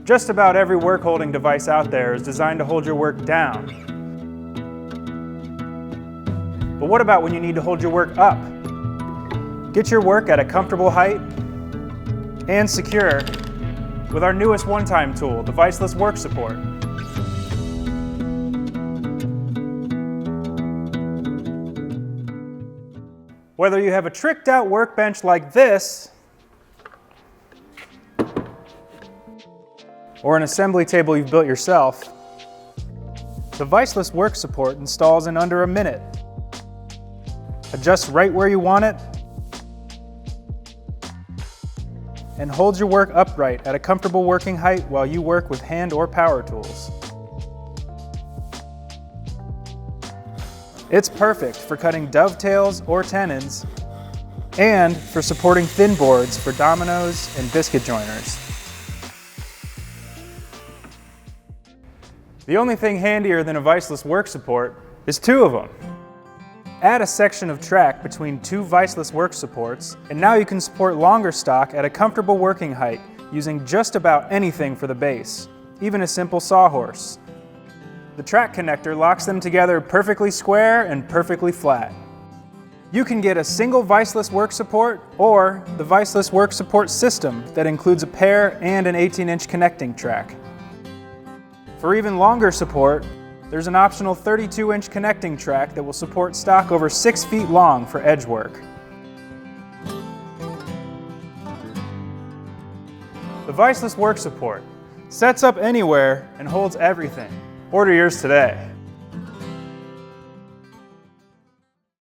Just about every work holding device out there is designed to hold your work down. But what about when you need to hold your work up? Get your work at a comfortable height and secure with our newest OneTIME tool, the Vise-Less Work Support. Whether you have a tricked out workbench like this, or an assembly table you've built yourself, the Vise-Less Work Support installs in under a minute. Adjusts right where you want it, and holds your work upright at a comfortable working height while you work with hand or power tools. It's perfect for cutting dovetails or tenons, and for supporting thin boards for dominoes and biscuit joiners. The only thing handier than a Vise-Less Work Support is two of them. Add a section of track between two Vise-Less Work Supports, and now you can support longer stock at a comfortable working height using just about anything for the base, even a simple sawhorse. The track connector locks them together perfectly square and perfectly flat. You can get a single Vise-Less Work Support or the Vise-Less Work Support system that includes a pair and an 18-inch connecting track. For even longer support, there's an optional 32-inch connecting track that will support stock over 6 feet long for edge work. The Vise-Less Work Support sets up anywhere and holds everything. Order yours today.